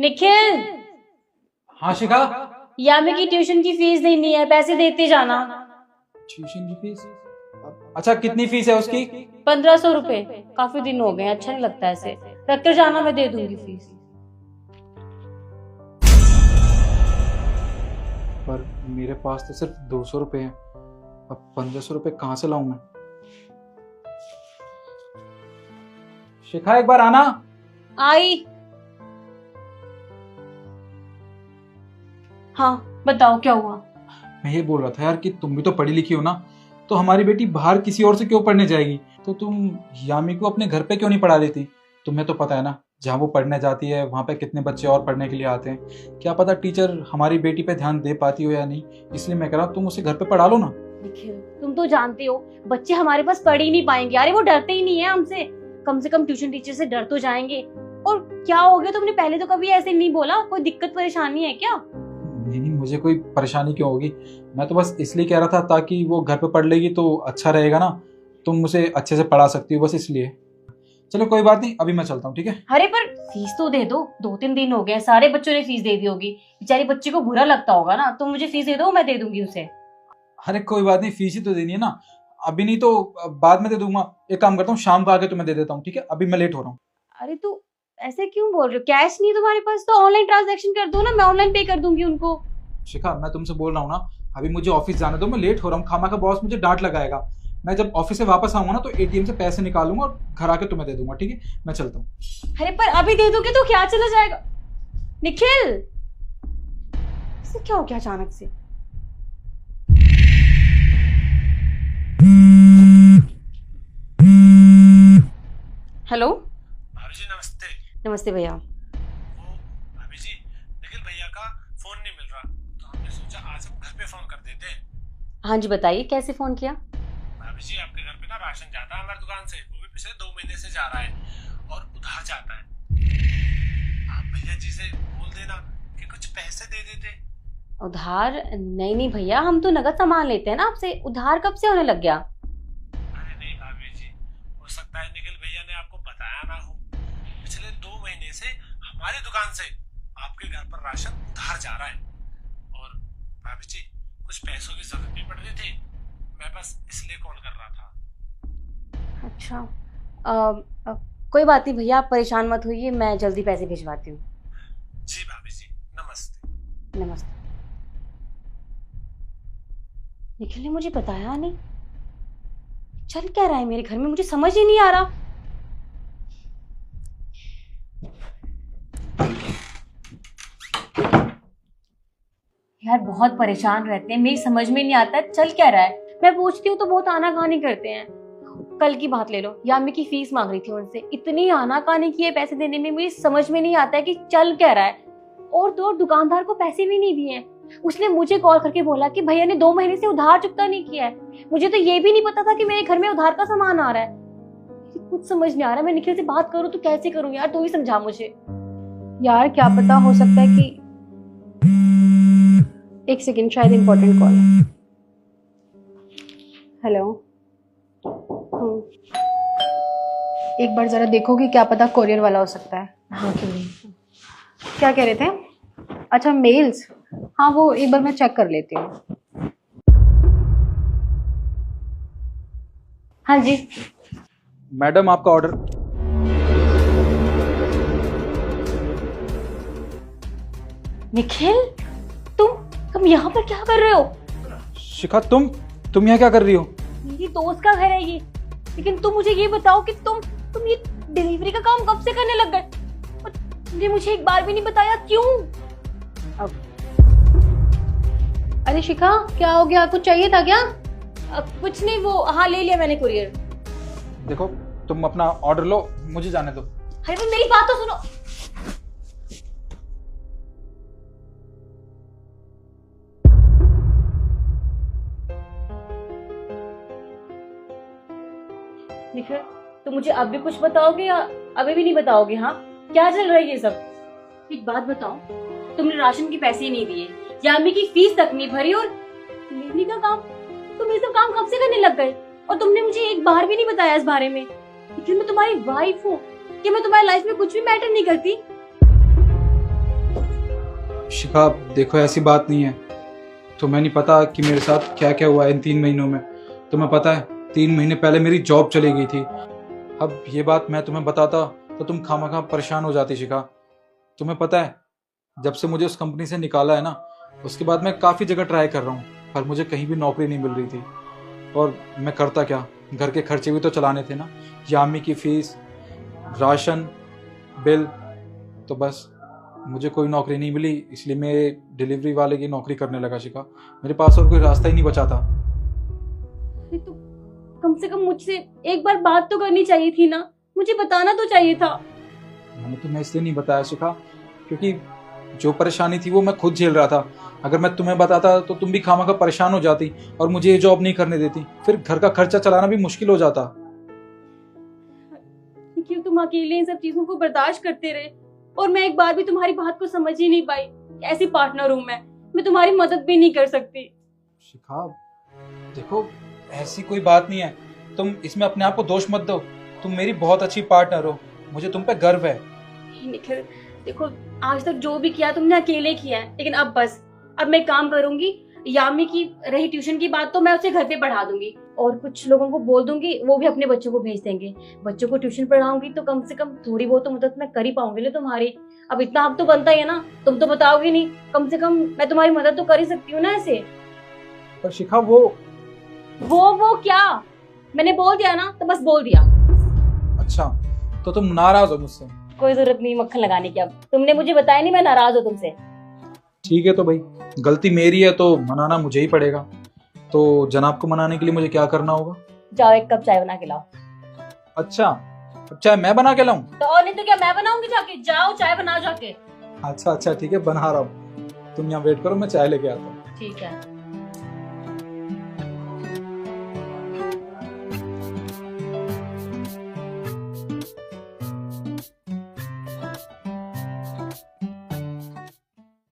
निखिल, हाँ शिखा। यामी की ट्यूशन की फीस देनी है, पैसे देते जाना। ट्यूशन की फीस? अच्छा, कितनी फीस है उसकी? 1500 रुपए। काफी दिन हो गए, अच्छा नहीं लगता ऐसे। रख कर जाना, मैं दे दूंगी फीस। पर मेरे पास तो सिर्फ 200 रुपए हैं। अब 1500 रुपए कहाँ से लाऊं मैं? शिखा, एक बार आना। आई। हाँ बताओ, क्या हुआ? मैं ये बोल रहा था यार कि तुम भी तो पढ़ी लिखी हो ना, तो हमारी बेटी बाहर किसी और से क्यों पढ़ने जाएगी? तो तुम यामी को अपने घर पे क्यों नहीं पढ़ा देती? तुम्हें तो पता है ना, जहाँ वो पढ़ने जाती है वहाँ पे कितने बच्चे और पढ़ने के लिए आते हैं। क्या पता टीचर हमारी बेटी पे ध्यान दे पाती हो या नहीं, इसलिए मैं कह रहा हूँ तुम उसे घर पे पढ़ा लो ना। निखिल, तुम तो जानते हो बच्चे हमारे पास पढ़ ही नहीं पाएंगे। अरे वो डरते ही नहीं है हमसे, कम से कम ट्यूशन टीचर से डर तो जाएंगे। और क्या हो गया, तुमने पहले तो कभी ऐसे नहीं बोला। कोई दिक्कत परेशानी है क्या? नहीं नहीं, मुझे कोई परेशानी क्यों होगी? मैं तो बस इसलिए कह रहा था ताकि वो घर पे पढ़ लेगी तो अच्छा रहेगा ना, तुम उसे अच्छे से पढ़ा सकती हो, बस इसलिए। चलो कोई बात नहीं, अभी मैं चलता हूँ, ठीक है? अरे पर फीस तो दे दो, 2-3 दिन हो गए, सारे बच्चों ने फीस दे दी होगी। बेचारी बच्ची को बुरा लगता होगा ना, तो मुझे फीस दे दो, मैं दे दूंगी उसे। अरे कोई बात नहीं, फीस ही तो देनी है ना। अभी नहीं तो बाद में दे दूंगा। एक काम करता हूँ, शाम को आके तुम्हें दे देता हूँ, ठीक है? अभी मैं लेट हो रहा हूँ। अरे तू ऐसे क्यों बोल रहे हो? कैश नहीं है तुम्हारे पास तो ऑनलाइन ट्रांजैक्शन कर दो ना, मैं ऑनलाइन पे कर दूंगी उनको। शिखा, मैं तुमसे बोल रहा हूँ ना, अभी मुझे ऑफिस जाने दो, मैं लेट हो रहा हूँ। खामा का बॉस मुझे डांट लगाएगा। मैं जब ऑफिस से वापस आऊंगा ना तो एटीएम से पैसे निकालूंगा और घर आके तुम्हें दे दूंगा, ठीक है? मैं चलता हूँ। अरे पर अभी दे दोगे तो क्या चला जाएगा? निखिल, इसे क्या हो गया अचानक से? हेलो। भाभी जी नमस्ते। नमस्ते भैया। वो भाभी जी, निखिल भैया का फोन नहीं मिल रहा, तो हमने सोचा आज हम घर पे फोन कर देते हैं। हाँ जी बताइए, कैसे फोन किया? भाभी जी, आपके घर पे ना राशन जाता है हमारी दुकान से, वो भी पिछले 2 महीने से जा रहा है और उधार जाता है। आप भैया जी से बोल देना कि कुछ पैसे दे देते। उधार? नहीं नहीं भैया, हम तो नगद सामान लेते हैं ना आपसे, उधार कब से होने लग गया? अरे नहीं भाभी जी, हो सकता है निखिल भैया ने आपको बताया ना हो, पिछले 2 महीने से हमारी दुकान से आपके घर पर राशन उधार जा रहा है। और भाभी जी, कुछ पैसों की जरूरत भी पड़ रही थी, मैं बस इसलिए कॉल कर रहा था। अच्छा। कोई बात नहीं भैया, आप परेशान मत होइए, मैं जल्दी पैसे भिजवाती हूँ। जी भाभी जी, नमस्ते। नमस्ते। निखिल ने मुझे बताया नहीं, चल क्या रहा है मेरे घर में, मुझे समझ ही नहीं आ रहा। यार बहुत परेशान रहते हैं, मेरी समझ में नहीं आता चल क्या रहा है। मैं पूछती हूँ तो बहुत आनाकानी करते हैं। कल की बात ले लो, यामी की फीस मांग रही थी उनसे, इतनी आनाकानी की है पैसे देने में, मुझे समझ में नहीं आता है कि चल क्या रहा है। और तो और दुकानदार को पैसे भी नहीं दिए। उसने मुझे कॉल करके बोला कि भैया ने 2 महीने से उधार चुकता नहीं किया है। मुझे तो ये भी नहीं पता था कि मेरे घर में उधार का सामान आ रहा है। कुछ समझ नहीं आ रहा, मैं निखिल से बात करूँ तो कैसे करूँ यार, तू ही समझा मुझे। यार क्या पता, हो सकता है कि एक सेकंड, शायद इंपॉर्टेंट कॉल है। हेलो। एक बार जरा देखोगे, क्या पता कोरियर वाला हो सकता है। हाँ क्यों नहीं। क्या कह रहे थे? अच्छा मेल्स, हाँ वो एक बार मैं चेक कर लेती हूँ। हाँ जी। मैडम, आपका ऑर्डर। निखिल, तुम यहाँ पर क्या कर रहे हो? शिखा, तुम यहाँ क्या कर रही हो? मेरी दोस्त का घर है ये, लेकिन तुम मुझे ये बताओ कि तुम ये डिलीवरी का काम कब से करने लग गए? और तुमने मुझे एक बार भी नहीं बताया, क्यों? अरे शिखा, क्या हो गया? कुछ चाहिए था क्या? कुछ नहीं, वो हाँ ले लिया मैंने कुरियर। देखो, तुम अपना ऑर्डर लो, मुझे जाने दो। अरे तो मेरी बात तो सुनो। निखिल, तो मुझे अब भी कुछ बताओगे या अभी भी नहीं बताओगे? हाँ क्या चल रहा है ये सब? एक बात बताओ, तुमने राशन के पैसे नहीं दिए, यामी की फीस तक नहीं भरी, और डिलीवरी का काम तुम ये सब काम कब से करने लग गए? और तुमने मुझे एक बार भी नहीं बताया इस बारे में। लेकिन मैं तुम्हारी वाइफ हूँ, कि मैं तुम्हारी लाइफ में कुछ भी मैटर नहीं करती? शिखा देखो ऐसी बात नहीं है। तुम्हें नहीं पता कि मेरे साथ क्या क्या हुआ है इन 3 महीनों में। तुम्हें पता है 3 महीने पहले मेरी जॉब चली गई थी। अब ये बात मैं तुम्हें बताता तो तुम खामखा परेशान हो जाती शिखा। तुम्हें पता है जब से मुझे उस कंपनी से निकाला है ना, उसके बाद मैं काफ़ी जगह ट्राई कर रहा हूँ, पर मुझे कहीं भी नौकरी नहीं मिल रही थी। और मैं करता क्या, घर के खर्चे भी तो चलाने थे ना, यामी की फीस, राशन, बिल। तो बस मुझे कोई नौकरी नहीं मिली, इसलिए मैं डिलीवरी वाले की नौकरी करने लगा शिखा। मेरे पास और कोई रास्ता ही नहीं बचा था। अरे तो कम से कम मुझसे एक बार बात तो करनी चाहिए थी ना, मुझे बताना तो चाहिए था। मैंने तुम्हें इसलिए नहीं बताया शिखा क्योंकि जो परेशानी थी वो मैं खुद झेल रहा था। अगर मैं तुम्हें बताता तो तुम भी खामखा परेशान हो जाती और मुझे ये जॉब नहीं करने देती, फिर घर का खर्चा चलाना भी मुश्किल हो जाता। क्यों तुम अकेले इन सब चीजों को बर्दाश्त करते रहे और मैं एक बार भी तुम्हारी बात को समझ ही नहीं पाई। ऐसी पार्टनर हूं मैं तुम्हारी मदद भी नहीं कर सकती। शिखा देखो ऐसी कोई बात नहीं है, तुम इसमें अपने आप को दोष मत दो। तुम मेरी बहुत अच्छी पार्टनर हो, मुझे तुम पे गर्व है। निखिल देखो, आज तक जो भी किया तुमने अकेले किया है, लेकिन अब बस। अब मैं काम करूंगी। यामी की रही ट्यूशन की बात तो मैं उसे घर पे पढ़ा दूंगी और कुछ लोगों को बोल दूंगी, वो भी अपने बच्चों को भेज देंगे। बच्चों को ट्यूशन पढ़ाऊंगी तो कम से कम थोड़ी बहुत तो मदद मैं कर ही पाऊंगी ना तुम्हारी। अब इतना हक तो बनता ही है ना, तुम तो बताओगे नहीं, कम से कम मैं तुम्हारी मदद तो कर ही सकती हूँ ना ऐसे। पर शिखा वो क्या मैंने बोल दिया ना, तो बस बोल दिया। अच्छा तो तुम नाराज हो मुझसे? कोई जरूरत नहीं मक्खन लगाने की, अब तुमने मुझे बताया नहीं मैं नाराज हूँ तुमसे। ठीक है तो भाई गलती मेरी है तो मनाना मुझे ही पड़ेगा। तो जनाब को मनाने के लिए मुझे क्या करना होगा? जाओ एक कप चाय बना के लाओ। अच्छा अब चाय मैं बना के लाऊं? तो और नहीं तो क्या, मैं बनाऊंगी जाके। जाओ चाय बनाओ जाके। अच्छा ठीक है बना रहा हूँ, तुम यहाँ वेट करो, मैं चाय लेके आता हूँ। ठीक है।